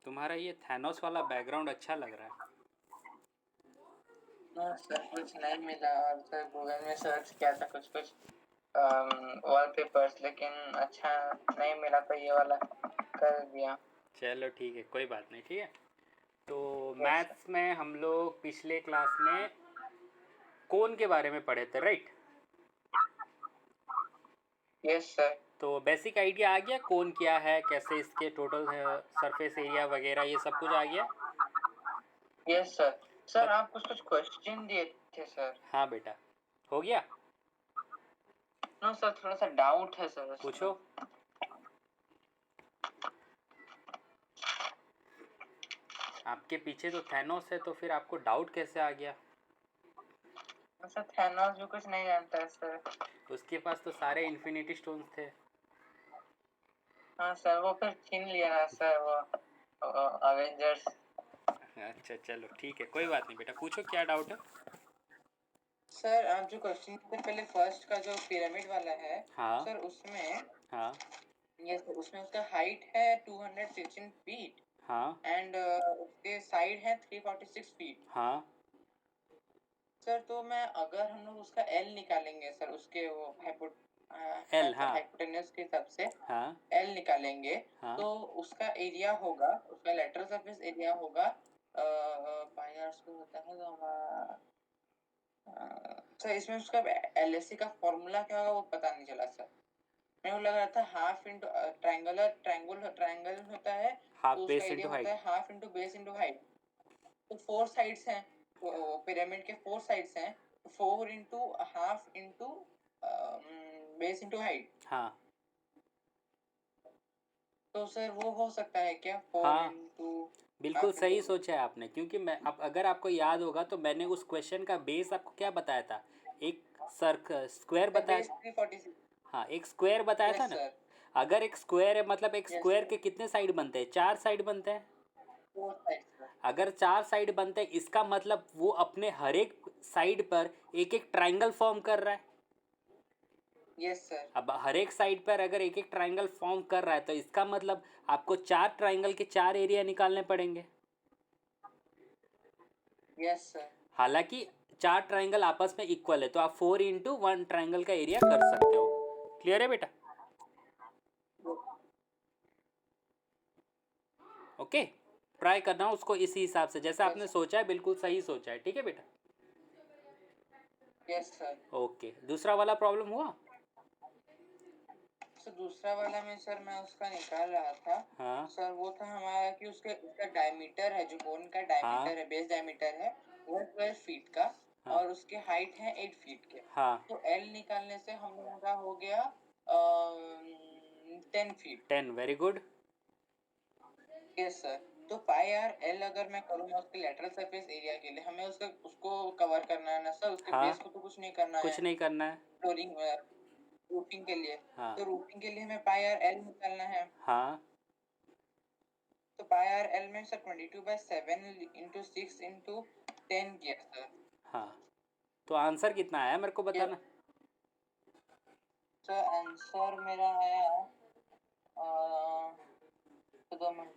तुम्हारा ये थैनोस वाला बैकग्राउंड अच्छा लग रहा है। नो सर, कुछ नहीं मिला। और सर गूगल में सर्च किया था कुछ कुछ वॉलपेपर्स, लेकिन अच्छा नहीं मिला तो ये वाला कर दिया। चलो ठीक है, कोई बात नहीं, ठीक है। तो यस सर। मैथ्स में हम लोग पिछले क्लास में कोन के बारे में पढ़े थे, राइट? Yes sir. तो बेसिक आइडिया आ गया कोन क्या है, कैसे इसके टोटल सरफेस एरिया वगैरह ये सब कुछ आ गया। Yes sir. सर बत आप कुछ कुछ क्वेश्चन दिए थे सर। हाँ बेटा, हो गया। नो सर, थोड़ा सा डाउट है सर उसमें। पूछो। आपके पीछे तो थैनोस है, तो फिर आपको डाउट कैसे आ गया? सर थैनोस भी कुछ नहीं जानता है सर। उसके पास तो सारे इन्फिनिटी स्टोन्स थे। हाँ सर, वो फिर छीन लिया ना सर, वो अवेंजर्स। अच्छा चलो ठीक है, कोई बात नहीं बेटा, पूछो क्या डाउट है। सर आप जो क्वेश्चन थे पहले, फर्स्ट का जो पिरामिड वाला है हाँ सर, उसमें हाँ ये सर, उसमें उसका हाइट है 216 फीट हाँ एंड उसके साइड है 346 फीट। हाँ सर तो मैं, अगर हम लोग उसका एल निकालेंगे सर, उसके वो एल, हाँ हाइपोटेन्यूज के हिसाब से हाँ एल निकालेंगे, हाँ तो उसका एरिया होगा, उसका लेटरल सरफेस एरिया होगा पाई आर स्क्वायर होता है तो सर इसमें उसका एलएससी का फॉर्मूला क्या होगा वो पता नहीं चला सर। मेरे को लग रहा था हाफ इंटू ट्रायंगल होता है, हाफ तो उसका बेस एरिया इंटू होता हाइट। है half into base into height. तो फोर साइड्स हैं, पिरामिड के फोर साइड्स हैं, four into half into base into height. हाँ तो सर वो हो सकता है क्या, फोर हाँ, इंटू बिल्कुल हाफ सही इंटू? सोचा है आपने, क्योंकि मैं अब अगर आपको याद होगा तो मैंने उस क्वेश्चन का बेस आपको क्या बताया था। एक सर्क स्क्वायर सर बताया। बेस 346। हाँ, एक स्क्वायर बताया था यस ना। सर। अगर एक स्क्वायर है मतलब एक यस स्क्वायर सर। के कितने साइड बनते हैं? चार साइड बनते हैं। Four side sir. अगर चार साइड बनते हैं, इसका मतलब वो अपने हर एक साइड पर एक एक ट्रायंगल फॉर्म कर रहा है। Yes sir. अब हर एक साइड पर अगर एक एक ट्रायंगल फॉर्म कर रहा है, तो इसका मतलब आपको चार ट्रायंगल के चार एरिया निकालने पड़ेंगे। Yes sir. हालांकि चार ट्रायंगल आपस में इक्वल है, तो आप 4 × 1 ट्रायंगल का एरिया कर सकते हो। क्लियर है बेटा? ओके, ट्राई करना उसको इसी हिसाब से, जैसा आपने यस। सोचा है बिल्कुल सही सोचा है, ठीक है बेटा। Yes sir. ओके, दूसरा वाला प्रॉब्लम हुआ। सर दूसरा वाला में सर मैं उसका निकाल रहा था हाँ सर, वो था हमारा कि उसके उसका डायमीटर है, जो कोन का हाँ डायमीटर है, बेस डायमीटर है, वो 12 फीट का, हाँ और उसके हाइट है 8 फीट के। हाँ। तो एल निकालने से हम लोगों का हो गया 10 feet. 10, very good. Yes sir. तो पाई आर एल अगर मैं करूँगा उसके लेटरल सरफेस एरिया के लिए, हमें उसका उसको कवर करना है ना सर, उसके हाँ, बेस को तो कुछ नहीं करना है। कुछ नहीं करना है। फ्लोरिंग रूफिंग के लिए, हाँ तो रूफिंग के लिए हमें पाई आर एल निकालना है। हाँ तो पाई आर एल में सर 22/7 इंटू 6 इंटू 10 किया सर। हाँ, तो आंसर कितना आया मेरे को ये बताना। सर आंसर मेरा आया तो 2 मिनट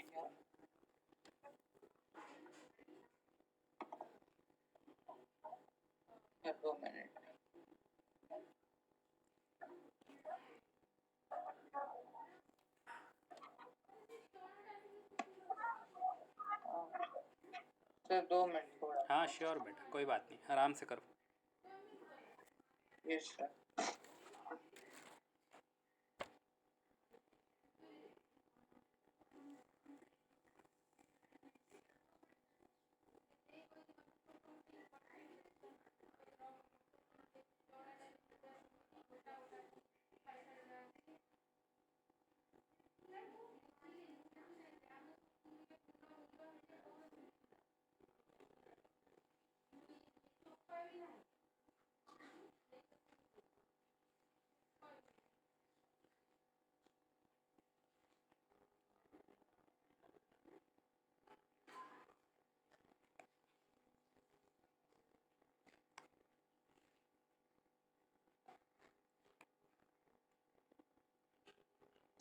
क्या, या 2 मिनट। सर 2 मिनट थोड़ा। हाँ श्योर बेटा, कोई बात नहीं, आराम से करो। Yes sir.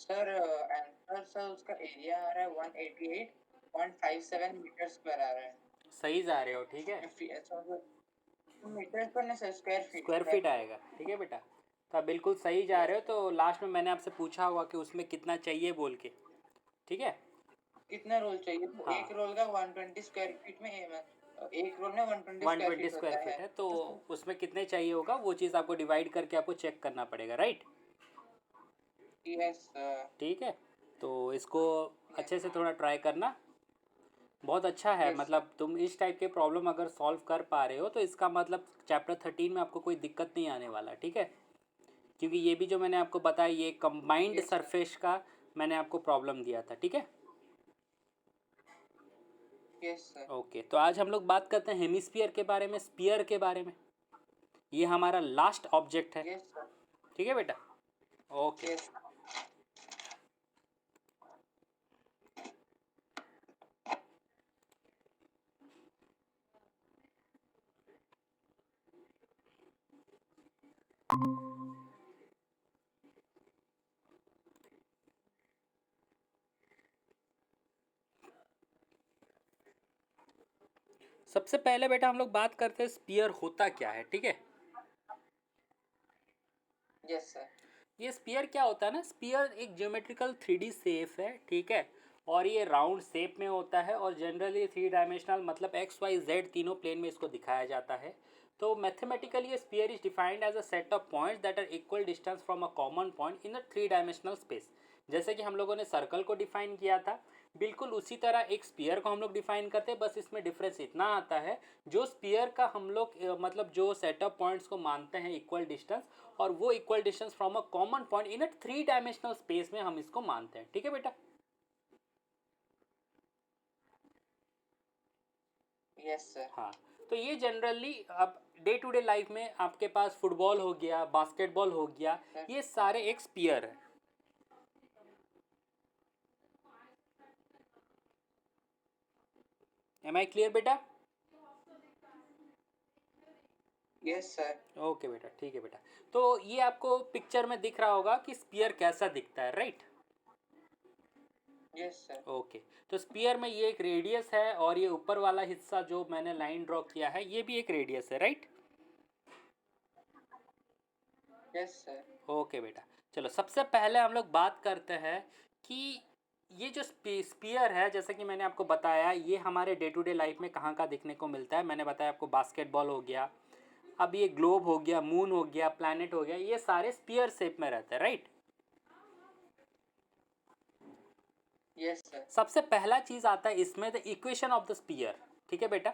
Sir answer sir उसका एरिया आ रहा है 188.57 मीटर स्क्वायर आ रहा है। सही जा रहे हो, ठीक है। मीटर पर नहीं sir, square feet. Square feet आएगा, ठीक है बेटा। तो आप बिल्कुल सही जा रहे हो। तो लास्ट में मैंने आपसे पूछा होगा कि उसमें कितना चाहिए बोल के, ठीक है। कितना रोल चाहिए? तो हाँ, एक रोल का 120 स्क्वायर फीट में एक रोल में 120 one square twenty feet square होता फीट है। है, तो तो उसमें कितने चाहिए होगा वो चीज़ आपको डिवाइड करके आपको चेक करना पड़ेगा, राइट। यस ठीक है, तो इसको अच्छे यस से थोड़ा ट्राई करना। बहुत अच्छा है, यस मतलब तुम इस टाइप के प्रॉब्लम अगर सॉल्व कर पा रहे हो तो इसका मतलब चैप्टर 13 में आपको कोई दिक्कत नहीं आने वाला, ठीक है। क्योंकि ये भी जो मैंने आपको बताया ये कंबाइंड यस सर सरफेस का मैंने आपको प्रॉब्लम दिया था, ठीक है। यस सर ओके, तो आज हम लोग बात करते हैं हेमिस्फीयर के बारे में, स्पीयर के बारे में। ये हमारा लास्ट ऑब्जेक्ट है, यस सर ठीक है बेटा। ओके। यस। सबसे पहले बेटा हम लोग बात करते हैं स्पीयर होता क्या है, ठीक है। यस सर ये स्पीयर क्या होता है ना, स्पीयर एक ज्योमेट्रिकल 3D शेप है, ठीक है। और ये राउंड शेप में होता है और जनरली 3 डायमेंशनल मतलब एक्स वाई जेड तीनों प्लेन में इसको दिखाया जाता है। तो मैथमेटिकली ये sphere is defined as a set of points that are equal distance from a common point in a 3 dimensional space. जैसे कि हम लोगों ने सर्कल को डिफाइन किया था, बिल्कुल उसी तरह एक स्पीयर को हम लोग डिफाइन करते हैं। बस इसमें डिफरेंस इतना आता है, जो स्पीयर का हम लोग मतलब जो सेट ऑफ पॉइंट्स को मानते हैं इक्वल डिस्टेंस, और वो equal distance from a common point in a 3 dimensional space में हम इसको मानते हैं, ठीक है बेटा। यस सर हाँ, तो ये जनरली अब डे टू डे लाइफ में आपके पास फुटबॉल हो गया, बास्केटबॉल हो गया, ये सारे एक स्पीयर है। एम आई क्लियर बेटा? यस सर ओके बेटा, ठीक है बेटा। तो ये आपको पिक्चर में दिख रहा होगा कि स्पीयर कैसा दिखता है, राइट। यस सर ओके, तो स्पीयर में ये एक रेडियस है और ये ऊपर वाला हिस्सा जो मैंने लाइन ड्रॉ किया है ये भी एक रेडियस है, राइट। यस सर ओके बेटा, चलो सबसे पहले हम लोग बात करते हैं कि ये जो स्पीयर है, जैसे कि मैंने आपको बताया, ये हमारे डे टू डे लाइफ में कहाँ का देखने को मिलता है। मैंने बताया आपको बास्केटबॉल हो गया, अब ये ग्लोब हो गया, मून हो गया, प्लैनेट हो गया, ये सारे स्पीयर शेप में रहते हैं, राइट। यस सर सबसे पहला चीज आता है इसमें the equation of the sphere, ठीक है बेटा।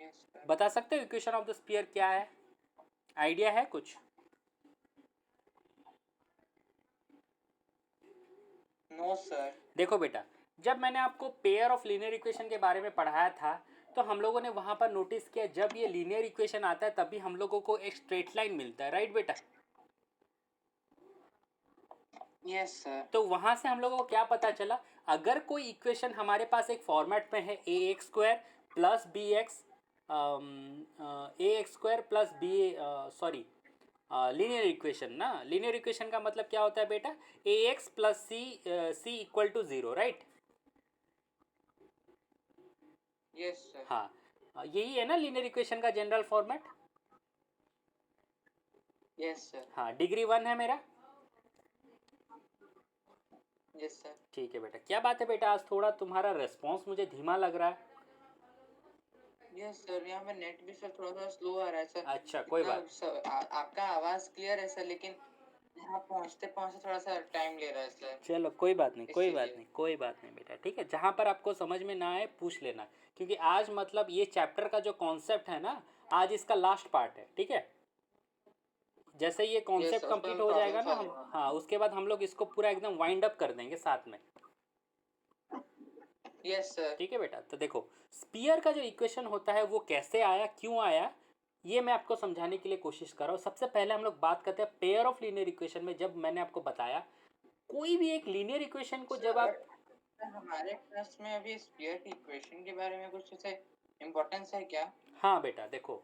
Yes sir. बता सकते हो इक्वेशन ऑफ द स्पीयर क्या है? आइडिया है कुछ? No sir. देखो बेटा, जब मैंने आपको पेयर ऑफ लीनियर इक्वेशन के बारे में पढ़ाया था तो हम लोगों ने वहां पर नोटिस किया जब ये लीनियर इक्वेशन आता है तभी हम लोगों को एक स्ट्रेट लाइन मिलता है, राइट बेटा। यस सर तो वहां से हम लोगों को क्या पता चला, अगर कोई इक्वेशन हमारे पास एक फॉर्मेट में है a x square plus b x, a x square plus b, sorry, linear equation ना, लीनियर इक्वेशन का मतलब क्या होता है बेटा, a x plus c, c equal to zero, right. Yes sir हाँ, यही है ना लीनियर इक्वेशन का जनरल फॉर्मेट। यस सर हाँ, डिग्री 1 है मेरा। Yes sir. ठीक है बेटा, क्या बात है बेटा, आज थोड़ा तुम्हारा रिस्पॉन्स मुझे धीमा लग रहा है। यस सर, यहाँ पे नेट भी सर थोड़ा सा स्लो आ रहा है सर। अच्छा, कोई इतना बात। आपका आवाज क्लियर है सर, लेकिन यहाँ पहुँचते पहुँचते थोड़ा सा टाइम ले रहा है सर, चलो कोई बात नहीं, कोई बात इसीलिए। नहीं, कोई बात नहीं बेटा, ठीक है। जहाँ पर आपको समझ में ना आए पूछ लेना, क्योंकि आज मतलब ये चैप्टर का जो कॉन्सेप्ट है ना, आज इसका लास्ट पार्ट है, ठीक है। जैसे ये यस कॉन्सेप्ट सर, उसमें कंप्लीट हम हो प्रॉब्लम जाएगा ना हम, सॉल्व करेंगे। हाँ, उसके बाद हम लोग इसको पूरा एकदम वाइंड अप कर देंगे साथ में, यस सर ठीक है बेटा। तो देखो, स्पीयर का जो इक्वेशन होता है वो कैसे आया, क्यों आया, ये मैं आपको समझाने के लिए कोशिश कर रहा हूँ। सबसे पहले हम लोग बात करते हैं पेयर ऑफ लीनियर इक्वेशन में। जब मैंने आपको बताया कोई भी एक लीनियर इक्वेशन को जब सर, आप, हमारे क्लास में अभी स्फीयर की इक्वेशन के बारे में कुछ ऐसे इम्पोर्टेंस है क्या? हाँ बेटा देखो,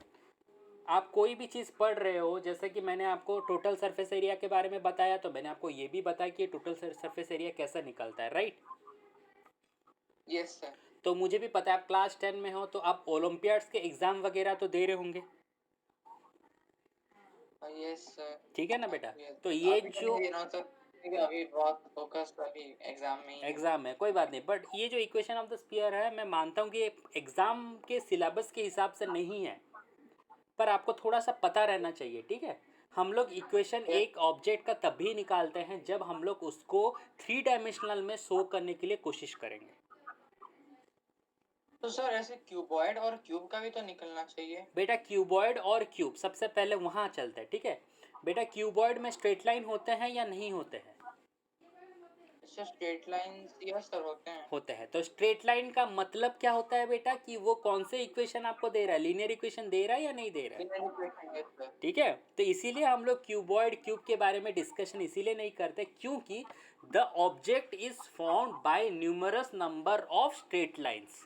आप कोई भी चीज़ पढ़ रहे हो, जैसे कि मैंने आपको टोटल सरफेस एरिया के बारे में बताया, तो मैंने आपको ये भी बताया कि टोटल सरफेस एरिया कैसा निकलता है, राइट? Yes sir. तो मुझे भी पता है आप क्लास 10 में हो, तो आप ओलंपियाड्स के एग्ज़ाम वगैरह तो दे रहे होंगे, यस सर। ठीक है ना बेटा? यस। तो ये अभी तो जो नहीं दे रहा हूँ सर, क्योंकि अभी बहुत फोकस अभी एग्जाम में ही है। एग्ज़ाम है, कोई बात नहीं, बट ये जो इक्वेशन ऑफ द स्फीयर है, मैं मानता हूँ कि एग्ज़ाम के सिलेबस के हिसाब से नहीं है, पर आपको थोड़ा सा पता रहना चाहिए, ठीक है? हम लोग इक्वेशन Yes. एक ऑब्जेक्ट का तभी निकालते हैं जब हम लोग उसको 3 डायमेंशनल में शो करने के लिए कोशिश करेंगे। तो सर ऐसे क्यूबॉइड और क्यूब का भी तो निकलना चाहिए। बेटा क्यूबॉइड और क्यूब, सबसे पहले वहाँ चलते हैं, ठीक है? बेटा क्यूबॉइड में स्ट्रेट लाइन होते हैं या नहीं होते हैं? Sir straight lines yes sir होते हैं। होते हैं। तो स्ट्रेट लाइन का मतलब क्या होता है बेटा, कि वो कौन से इक्वेशन आपको दे रहा है, लीनियर इक्वेशन दे रहा है या नहीं दे रहा है? Linear equation yes sir. ठीक है, तो इसीलिए हम लोग क्यूबॉइड क्यूब के बारे में डिस्कशन इसीलिए नहीं करते क्योंकि the object is found by numerous number of straight lines,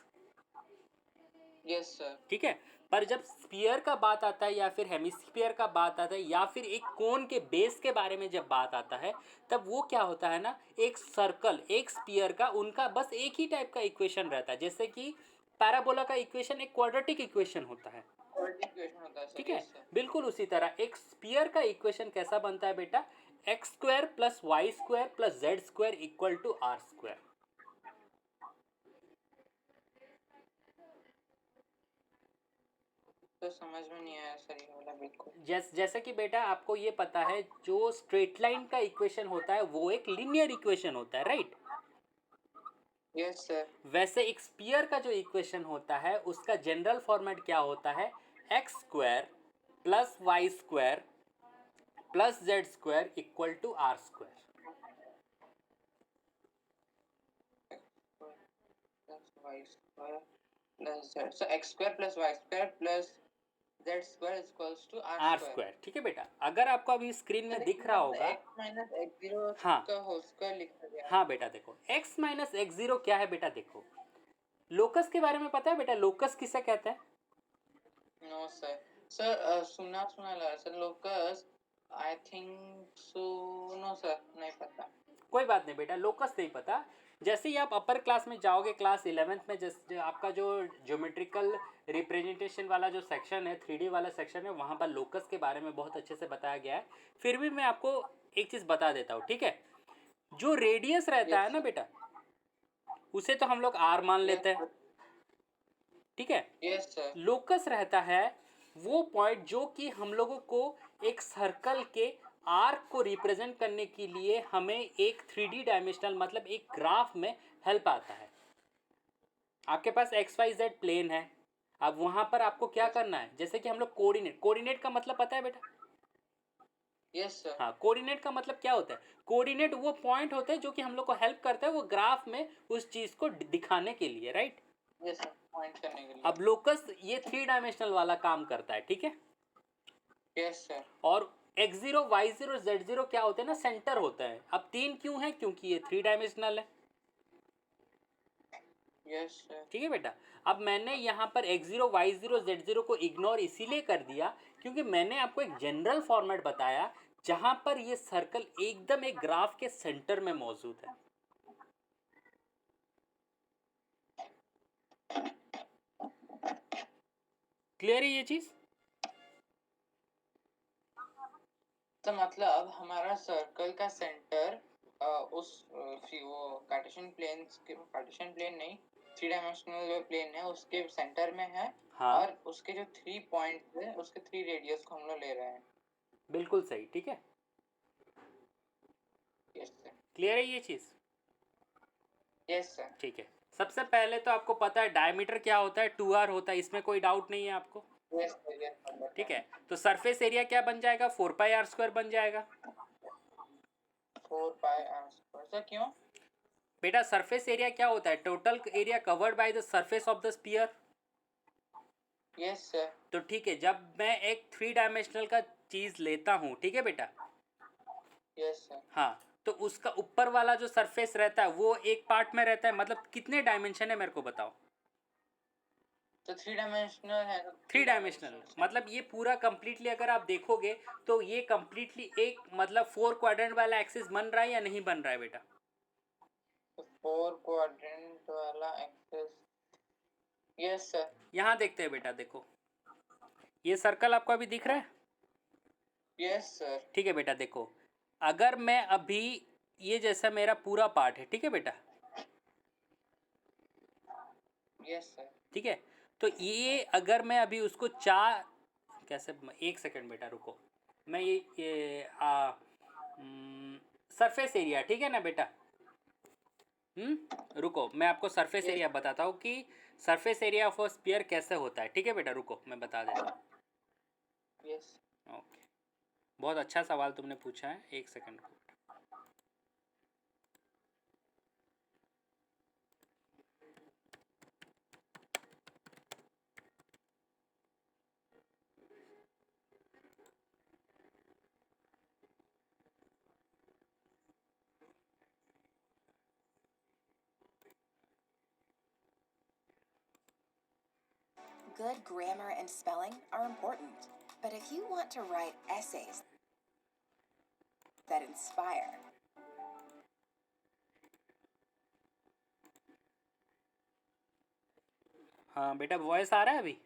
yes sir. ठीक है? पर जब स्फीयर का बात आता है या फिर हेमिस्फीयर का बात आता है या फिर एक कोन के बेस के बारे में जब बात आता है, तब वो क्या होता है ना, एक सर्कल एक स्फीयर का उनका बस एक ही टाइप का इक्वेशन रहता है, जैसे कि पैराबोला का इक्वेशन एक क्वाड्रेटिक इक्वेशन होता है, क्वाड्रेटिक इक्वेशन होता है ठीक सर। है? Yes sir. बिल्कुल उसी तरह एक स्फीयर का इक्वेशन कैसा बनता है बेटा, x square plus y square plus z square equal to r square. तो समझ में नहीं आया सर ये वाला बिल्कुल। जैसे कि बेटा आपको ये पता है, जो स्ट्रेट लाइन का इक्वेशन होता है वो एक लीनियर इक्वेशन होता है, राइट? Yes sir. वैसे एक स्पीयर का जो इक्वेशन होता है उसका जनरल फॉर्मेट क्या होता है, x square plus y square plus z square equal to r square. Plus y square plus z, so x square plus y square plus z square equals to r r square. Square, ठीक है बेटा? अगर आपको अभी screen में दिख रहा होगा, एक्स माइनस एक्स जीरो हाँ का होल स्क्वायर लिखा गया है। हाँ बेटा देखो, x माइनस एक्स जीरो क्या है बेटा, देखो लोकस के बारे में पता है बेटा, लोकस किसे कहते हैं? No sir. सर सुना सुना लग रहा है sir, locus I think so. No sir नहीं पता। कोई बात नहीं बेटा, लोकस नहीं पता, जैसे ही आप अपर क्लास में जाओगे, क्लास 11th में, जैसे आपका जो ज्योमेट्रिकल रिप्रेजेंटेशन वाला जो सेक्शन है, 3D वाला सेक्शन है, वहाँ पर लोकस के बारे में बहुत अच्छे से बताया गया है। फिर भी मैं आपको एक चीज़ बता देता हूँ, ठीक है? जो रेडियस रहता है यस ना सर। बेटा, उसे तो हम लोग आर मान लेते हैं, ठीक है? Yes sir. लोकस रहता है वो पॉइंट जो कि हम लोगों को एक सर्कल के आर्क को रिप्रेजेंट करने के लिए हमें एक 3D डायमेंशनल मतलब एक ग्राफ में हेल्प आता है। आपके पास एक्स वाई जेड प्लेन है, अब वहां पर आपको क्या करना है, जैसे कि हम लोग कोऑर्डिनेट, कोऑर्डिनेट का मतलब पता है बेटा? Yes sir. हाँ, कोऑर्डिनेट का मतलब क्या होता है, कोऑर्डिनेट वो पॉइंट होते हैं जो कि हम लोग को हेल्प करता है वो ग्राफ में उस चीज को दिखाने के लिए, राइट? यस सर पॉइंट करने के लिए। अब लोकस ये 3 डायमेंशनल वाला काम करता है, ठीक है? Yes sir. और x zero y zero z zero क्या होते हैं ना, सेंटर होता है। अब 3 क्यों है, क्योंकि ये 3 डायमेंशनल है, यस सर। ठीक है बेटा? अब मैंने यहाँ पर x zero y zero z zero को इग्नोर इसीलिए कर दिया क्योंकि मैंने आपको एक जनरल फॉर्मेट बताया जहाँ पर ये सर्कल एकदम एक ग्राफ के सेंटर में मौजूद है। क्लियर है ये चीज? तो मतलब हमारा सर्कल का सेंटर उस वो कार्टेशियन प्लेन नहीं, 3 डायमेंशनल जो प्लेन है उसके सेंटर में है। हाँ और उसके जो 3 पॉइंट्स है उसके 3 रेडियस को हम लोग ले रहे हैं। बिल्कुल सही, ठीक है? Yes sir. क्लियर है ये चीज? Yes sir. ठीक है, सबसे पहले तो आपको पता है डायमीटर क्या होता है, 2r होता है, इसमें कोई डाउट नहीं है आपको, यस सर। Yes sir. ठीक है? तो सरफेस एरिया क्या बन जाएगा, 4πr² बन जाएगा। 4 पाई आर स्क्वायर सर, क्यों? बेटा सरफेस एरिया क्या होता है, total area covered by the surface of the sphere. Yes sir. तो ठीक है, जब मैं एक 3 डायमेंशनल का चीज लेता हूँ, ठीक है बेटा? Yes sir. हाँ, तो उसका ऊपर वाला जो सरफेस रहता है वो एक पार्ट में रहता है, मतलब कितने डायमेंशन है मेरे को बताओ? तो थ्री डायमेंशनल है तो थ्री डायमेंशनल मतलब ये पूरा कंप्लीटली अगर आप देखोगे तो ये कंप्लीटली एक मतलब 4 क्वाड्रेंट वाला एक्सिस बन रहा है या नहीं बन रहा है बेटा? तो 4 क्वाड्रेंट वाला एक्सिस, यस सर। यहाँ देखते हैं बेटा, देखो ये सर्कल आपको अभी दिख रहा है? Yes sir. ठीक है बेटा, देखो अगर मैं अभी ये जैसा मेरा पूरा पार्ट है, ठीक है बेटा? Yes sir. ठीक है, तो ये अगर मैं अभी उसको चार कैसे, एक सेकंड बेटा रुको, मैं ये सरफेस एरिया, ठीक है ना बेटा? रुको मैं आपको सरफेस Yes. एरिया बताता हूँ कि surface area of a sphere कैसे होता है, ठीक है बेटा? रुको मैं बता देता हूँ। यस। ओके, बहुत अच्छा सवाल तुमने पूछा है, एक सेकंड रुको। Good grammar and spelling are important, but if you want to write essays that inspire, हाँ बेटा, वॉइस आ रहा है अभी?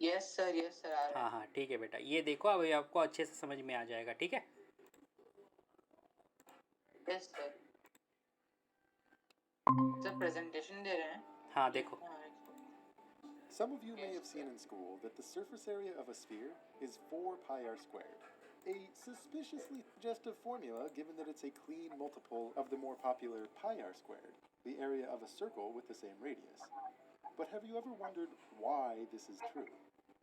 यस सर आ रहा है। हाँ ठीक है बेटा, ये देखो अभी आपको अच्छे से समझ में आ जाएगा, ठीक है? Yes sir. सर प्रेजेंटेशन दे रहे हैं। हाँ देखो, Some of you may have seen in school that the surface area of a sphere is 4 pi r squared, a suspiciously suggestive formula given that it's a clean multiple of the more popular pi r squared, the area of a circle with the same radius. But have you ever wondered why this is true?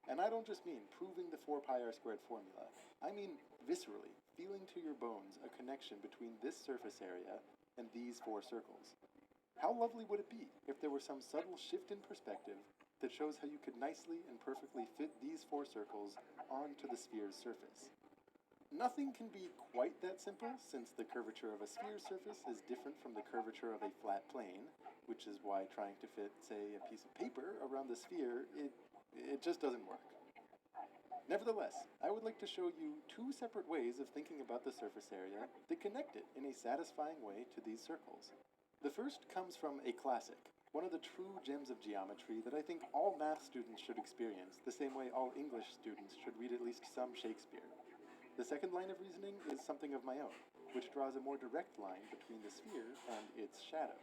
And I don't just mean proving the 4 pi r squared formula. I mean viscerally, feeling to your bones a connection between this surface area and these 4 circles. How lovely would it be if there were some subtle shift in perspective that shows how you could nicely and perfectly fit these 4 circles onto the sphere's surface? Nothing can be quite that simple, since the curvature of a sphere's surface is different from the curvature of a flat plane, which is why trying to fit, say, a piece of paper around the sphere, it just doesn't work. Nevertheless, I would like to show you 2 separate ways of thinking about the surface area that connect it in a satisfying way to these circles. The first comes from a classic, one of the true gems of geometry that I think all math students should experience, the same way all English students should read at least some Shakespeare. The second line of reasoning is something of my own, which draws a more direct line between the sphere and its shadow.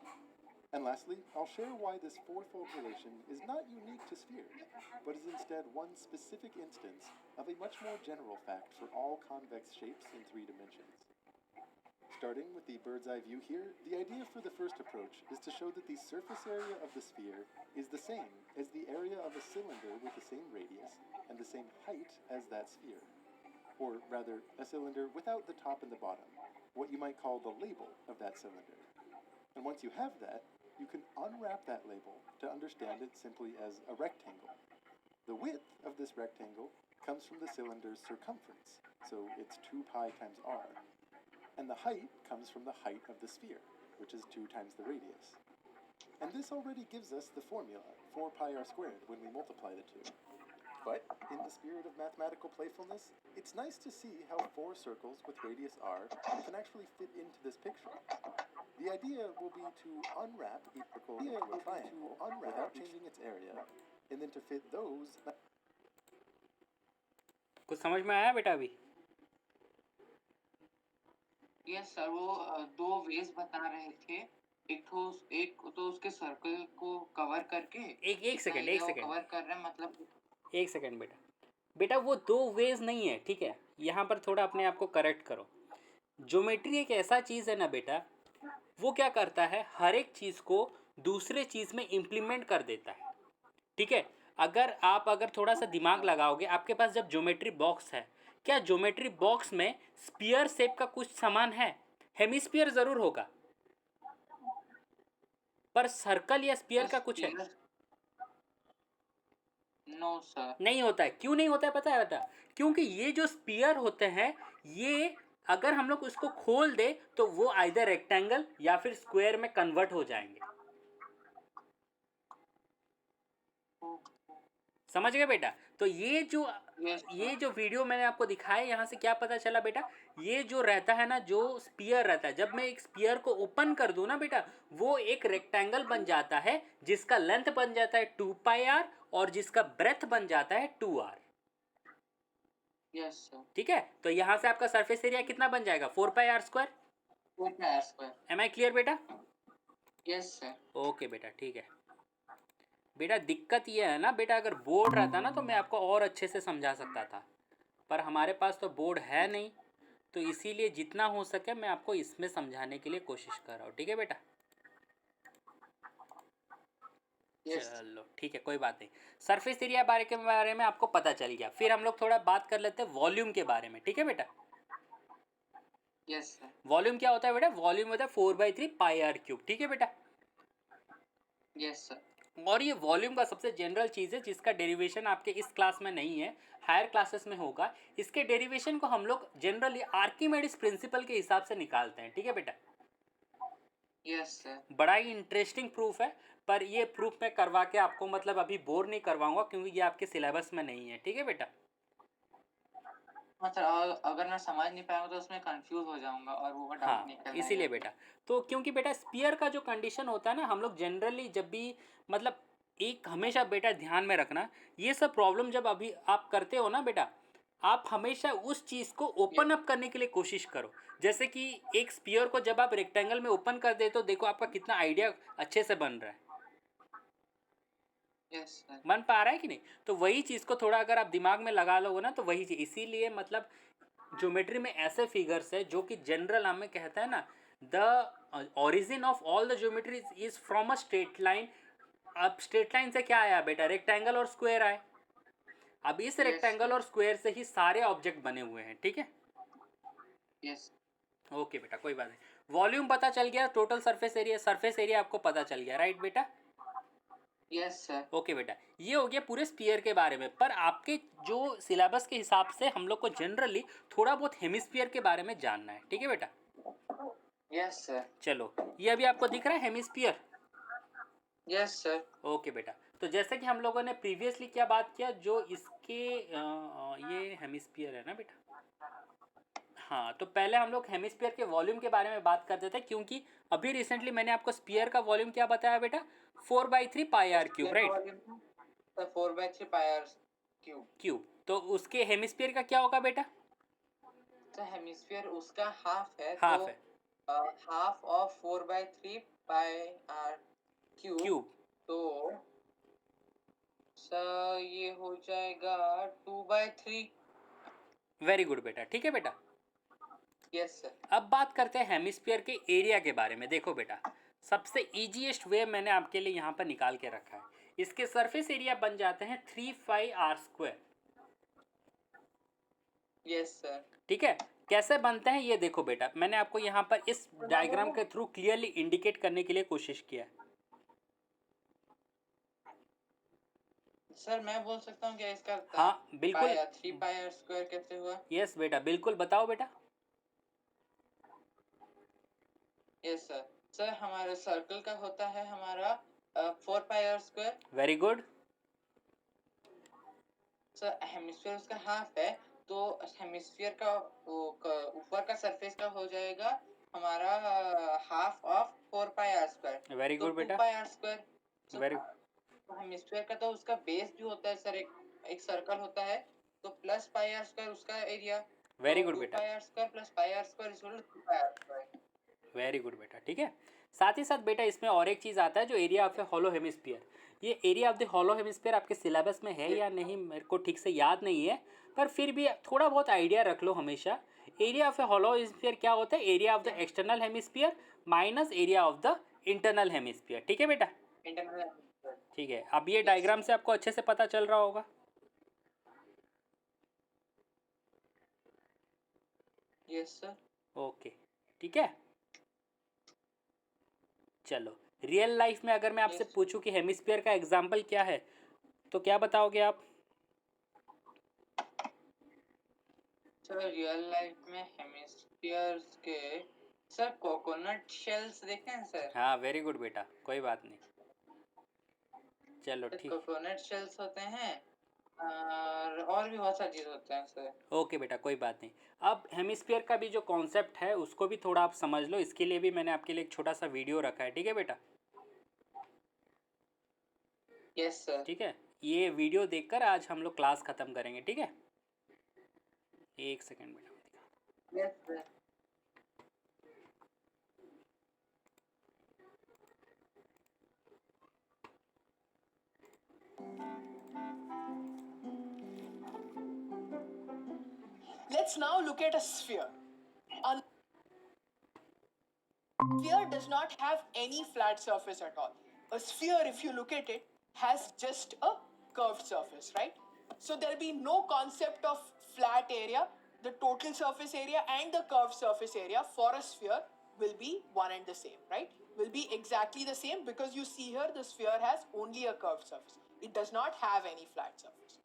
And lastly, I'll share why this fourfold relation is not unique to spheres, but is instead one specific instance of a much more general fact for all convex shapes in 3 dimensions. Starting with the bird's eye view here, the idea for the first approach is to show that the surface area of the sphere is the same as the area of a cylinder with the same radius and the same height as that sphere. Or rather, a cylinder without the top and the bottom, what you might call the label of that cylinder. And once you have that, you can unwrap that label to understand it simply as a rectangle. The width of this rectangle comes from the cylinder's circumference, so it's 2 pi times r. And the height comes from the height of the sphere, which is 2 times the radius. And this already gives us the formula, 4 pi r squared, when we multiply the two. But, in the spirit of mathematical playfulness, it's nice to see how 4 circles with radius r can actually fit into this picture. The idea will be to unwrap each circle into a triangle without changing its area, and then to fit those... कुछ समझ में आया बेटा अभी? Yes sir, वो 2 veg बता रहे थे। एक तो उसके सर्कल को कवर करके एक सेकंड कवर कर रहे हैं, मतलब एक सेकंड बेटा वो 2 वेज नहीं है, ठीक है? यहाँ पर थोड़ा अपने आप को करेक्ट करो। ज्योमेट्री एक ऐसा चीज़ है ना बेटा, वो क्या करता है, हर एक चीज़ को दूसरे चीज़ में इम्प्लीमेंट कर देता है, ठीक है? अगर थोड़ा सा दिमाग लगाओगे, आपके पास जब ज्योमेट्री बॉक्स है, क्या ज्योमेट्री बॉक्स में स्पीयर शेप का कुछ सामान है? हेमिस्फीयर ज़रूर होगा, पर सर्कल या स्पीयर का कुछ है? No sir. नहीं होता है। क्यों नहीं होता है पता है बेटा? क्योंकि ये जो स्पीयर होते हैं, ये अगर हम लोग उसको खोल दे तो वो आइदर रेक्टेंगल या फिर स्क्वायर में कन्वर्ट हो जाएंगे। समझ गए बेटा? तो ये जो वीडियो मैंने आपको दिखाया, यहाँ से क्या पता चला बेटा, ये जो रहता है ना, जो स्पीयर रहता है, जब मैं एक स्पीयर को ओपन कर दूं ना बेटा, वो एक रेक्टेंगल बन जाता है जिसका लेंथ बन जाता है 2πr और जिसका ब्रेथ बन जाता है 2r। Yes sir. ठीक है, तो यहाँ से आपका सरफेस एरिया कितना बन जाएगा? 4πr²। 4πr²। Am I clear बेटा? Yes sir. ओके बेटा, ठीक है बेटा। दिक्कत ये है ना बेटा, अगर बोर्ड रहता ना तो मैं आपको और अच्छे से समझा सकता था, पर हमारे पास तो बोर्ड है नहीं, तो इसीलिए जितना हो सके मैं आपको इसमें समझाने के लिए कोशिश कर रहा हूँ। ठीक है बेटा? चलो ठीक है, कोई बात नहीं। सरफेस एरिया बारे में आपको पता चल गया। फिर हम लोग थोड़ा बात कर लेते हैं वॉल्यूम के बारे में। ठीक है बेटा? Yes sir. वॉल्यूम क्या होता है बेटा? वॉल्यूम होता है 4/3πr³। ठीक है बेटा? Yes sir. और ये वॉल्यूम का सबसे जनरल चीज़ है जिसका डेरिवेशन आपके इस क्लास में नहीं है, हायर क्लासेस में होगा। इसके डेरिवेशन को हम लोग जनरली आर्किमिडीज प्रिंसिपल के हिसाब से निकालते हैं। ठीक है बेटा? Yes sir. बड़ा ही इंटरेस्टिंग प्रूफ है, पर ये प्रूफ मैं करवा के आपको मतलब अभी बोर नहीं करवाऊंगा क्योंकि ये आपके सिलेबस में नहीं है। ठीक है बेटा? मतलब अगर मैं समझ नहीं पाऊंगा तो उसमें कंफ्यूज हो जाऊंगा और वो डाउट हाँ, निकल इसीलिए जाएगा। बेटा, तो क्योंकि बेटा स्पीयर का जो कंडीशन होता है ना, हम लोग जनरली जब भी मतलब एक हमेशा बेटा ध्यान में रखना, ये सब प्रॉब्लम जब अभी आप करते हो ना बेटा, आप हमेशा उस चीज़ को ओपन अप करने के लिए कोशिश करो। जैसे कि एक स्पीयर को जब आप रेक्टेंगल में ओपन कर दे तो देखो आपका कितना आइडिया अच्छे से बन रहा है। Yes sir. बन पा रहा है कि नहीं? तो वही चीज़ को थोड़ा अगर आप दिमाग में लगा लोगे ना तो वही चीज़, इसीलिए मतलब ज्योमेट्री में ऐसे फिगर्स है जो कि जनरल हमें कहता है ना, the origin of all the geometry is from a straight line. अब स्ट्रेट लाइन से क्या आया बेटा? रेक्टेंगल और स्क्वायर आए। अब इस रेक्टेंगल और स्क्वायर से ही सारे ऑब्जेक्ट बने हुए हैं। ठीक है? यस। ओके बेटा, कोई बात नहीं। वॉल्यूम पता चल गया, टोटल सरफेस एरिया आपको पता चल गया, राइट बेटा? Yes sir. ओके बेटा, ये हो गया पूरे स्पीयर के बारे में। पर आपके जो सिलेबस के हिसाब से हम लोग को जनरली थोड़ा बहुत हेमिस्फीयर के बारे में जानना है। ठीक है बेटा? Yes sir. चलो, ये अभी आपको दिख रहा है हेमिस्फीयर? Yes sir. ओके बेटा, तो जैसे कि हम लोगों ने प्रीवियसली क्या बात किया, जो इसके ये हेमिस्फीयर है ना बेटा, हाँ, तो पहले हम लोग हेमिस्फीयर के वॉल्यूम के बारे में बात करते थे, क्योंकि अभी रिसेंटली मैंने आपको स्पीयर का वॉल्यूम क्या बताया बेटा? 4/3πr³, right? 4/3πr³। तो उसके हेमिस्फीयर का क्या होगा बेटा? तो हेमिस्फीयर उसका हाफ है, हाफ तो है हाफ ऑफ 4/3πr³ क्यूब। तो सर ये हो जाएगा 2/3। वेरी गुड बेटा, ठीक है बेटा? Yes sir. अब बात करते हैं हेमिस्फीयर के एरिया के बारे में। देखो बेटा, सबसे ईजीएस्ट वे मैंने आपके लिए यहाँ पर निकाल के रखा है। इसके सरफेस एरिया बन जाते हैं 3πr²। Yes sir. ठीक है? कैसे बनते हैं ये देखो बेटा, मैंने आपको यहाँ पर इस डायग्राम के थ्रू क्लियरली इंडिकेट करने के लिए कोशिश किया है। सर मैं बोल सकता हूँ क्या इसका? हाँ बिल्कुल। 3πr² कैसे हुआ? यस बेटा, बिल्कुल बताओ बेटा। Yes sir. सर हमारा सर्कल का होता है हमारा 4πr²। Very good. Sir hemisphere उसका हाफ है, तो हेमिस्फीयर का ऊपर का सरफेस का हो जाएगा हमारा half of 4πr²। Very good बेटा। 2πr²। वेरी तो हेमिस्फीयर का तो उसका बेस भी होता है सर, एक सर्कल होता है, तो प्लस πr² उसका एरिया। वेरी गुड बेटा। 2πr² plus πr² is equal to 2πr²। Very good बेटा, ठीक है। साथ ही साथ बेटा इसमें और एक चीज़ आता है जो area of a hollow hemisphere. ये area of the hollow hemisphere आपके सिलेबस में है या नहीं मेरे को ठीक से याद नहीं है, पर फिर भी थोड़ा बहुत आइडिया रख लो हमेशा। Area of a hollow hemisphere क्या होता है? Area of the external hemisphere minus area of the internal hemisphere. ठीक है बेटा? Internal hemisphere. ठीक है, अब ये डायग्राम से आपको अच्छे से पता चल रहा होगा। Yes sir. ओके, ठीक है। चलो, रियल लाइफ में अगर मैं आपसे Yes. पूछूं कि हेमिस्फीयर का एग्जाम्पल क्या है, तो क्या बताओगे आप? सर रियल लाइफ में हेमिस्फीयर स्फीयर्स के सर कोकोनट शेल्स देखे हैं सर? हाँ वेरी गुड बेटा, कोई बात नहीं, चलो ठीक। कोकोनट शेल्स होते हैं और भी बहुत सारी चीज होते हैं सर। ओके बेटा, कोई बात नहीं। अब हेमिस्फीयर का भी जो कॉन्सेप्ट है उसको भी थोड़ा आप समझ लो, इसके लिए भी मैंने आपके लिए एक छोटा सा वीडियो रखा है, ठीक है बेटा? Yes sir. ठीक है, ये वीडियो देखकर आज हम लोग क्लास ख़त्म करेंगे, ठीक है? एक सेकेंड बेटा, मैं दिखा। Yes sir. Let's now look at a sphere. A sphere does not have any flat surface at all. A sphere, if you look at it, has just a curved surface, right? So there'll be no concept of flat area. The total surface area and the curved surface area for a sphere will be one and the same, right? Will be exactly the same because you see here the sphere has only a curved surface. It does not have any flat surface.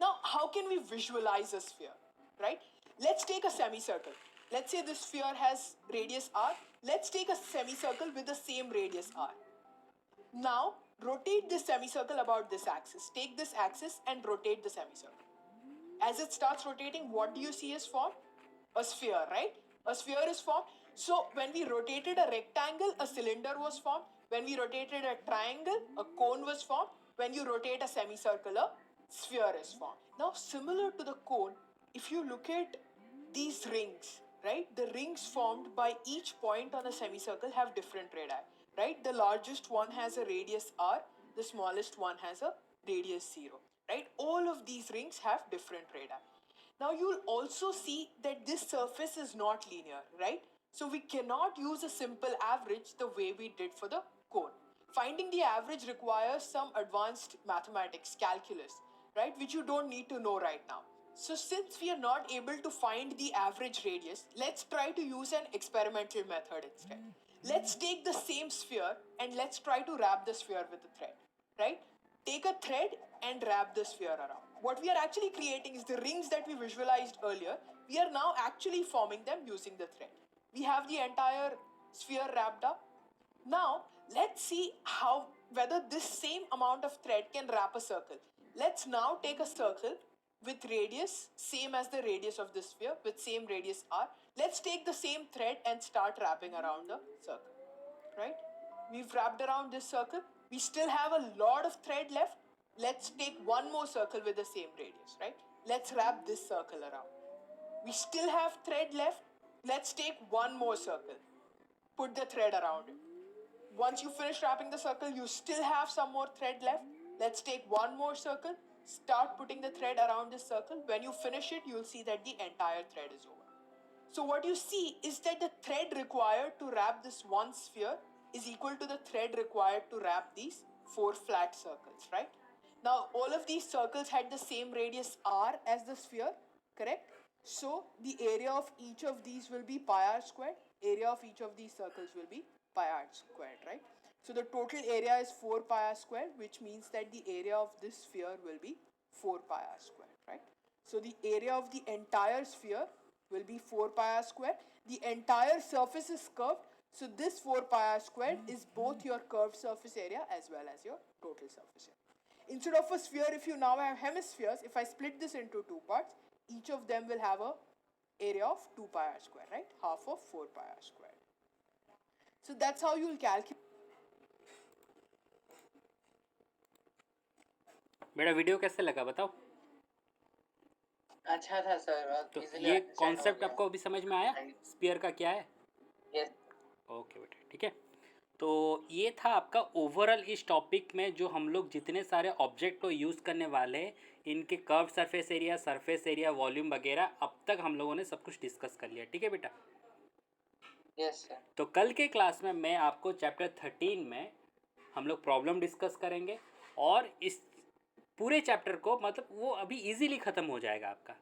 Now, how can we visualize a sphere, right? Let's take a semicircle. Let's say this sphere has radius r. Let's take a semicircle with the same radius r. Now, rotate this semicircle about this axis. Take this axis and rotate the semicircle. As it starts rotating, what do you see is formed? A sphere, right? A sphere is formed. So, when we rotated a rectangle, a cylinder was formed. When we rotated a triangle, a cone was formed. When you rotate a semicircle, a sphere is formed. Now, similar to the cone, if you look at these rings, right? The rings formed by each point on a semicircle have different radii, right? The largest one has a radius r, the smallest one has a radius 0, right? All of these rings have different radii. Now you'll also see that this surface is not linear, right? So we cannot use a simple average the way we did for the cone. Finding the average requires some advanced mathematics, calculus, right? Which you don't need to know right now. So since we are not able to find the average radius, let's try to use an experimental method instead. Let's take the same sphere and let's try to wrap the sphere with a thread, right? Take a thread and wrap the sphere around. What we are actually creating is the rings that we visualized earlier. We are now actually forming them using the thread. We have the entire sphere wrapped up. Now, let's see whether this same amount of thread can wrap a circle. Let's now take a circle with radius same as the radius of the sphere with same radius r. Let's take the same thread and start wrapping around the circle, right? We've wrapped around this circle. We still have a lot of thread left. Let's take one more circle with the same radius, right? Let's wrap this circle around. We still have thread left. Let's take one more circle. Put the thread around it. Once you finish wrapping the circle, you still have some more thread left. Let's take one more circle. Start putting the thread around this circle. When you finish it, you'll see that the entire thread is over. So what you see is that the thread required to wrap this one sphere is equal to the thread required to wrap these 4 flat circles, right? Now, all of these circles had the same radius r as the sphere, correct? So, the area of each of these will be pi r squared. Area of each of these circles will be pi r squared, right? So, the total area is 4 pi r squared, which means that the area of this sphere will be 4 pi r squared, right? So, the area of the entire sphere will be 4 pi r squared. The entire surface is curved. So, this 4 pi r squared is both your curved surface area as well as your total surface area. Instead of a sphere, if you now have hemispheres, if I split this into two parts, each of them will have a area of 2 pi r square, right? Half of 4 pi r square. So that's how you will calculate. बेटा video कैसे लगा बताओ? अच्छा था sir. तो easily ये understand हो concept गया। आपको अभी समझ में आया स्पीयर का क्या है? Yes. ओके बेटा, ठीक है। तो ये था आपका ओवरऑल इस टॉपिक में जो हम लोग जितने सारे ऑब्जेक्ट को यूज़ करने वाले हैं, इनके कर्व सरफेस एरिया वॉल्यूम वगैरह अब तक हम लोगों ने सब कुछ डिस्कस कर लिया, ठीक है बेटा? Yes sir. तो कल के क्लास में मैं आपको चैप्टर 13 में हम लोग प्रॉब्लम डिस्कस करेंगे और इस पूरे चैप्टर को मतलब वो अभी इजीली ख़त्म हो जाएगा आपका।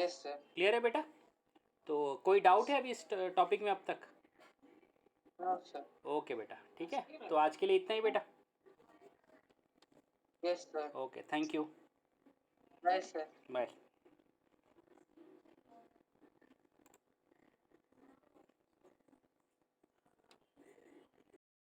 Yes sir. क्लियर है बेटा? तो कोई डाउट है अभी इस टॉपिक में अब तक? No sir. ओके बेटा, ठीक है। तो आज के लिए इतना ही बेटा। Yes sir. Okay, thank you, Bye sir. Bye.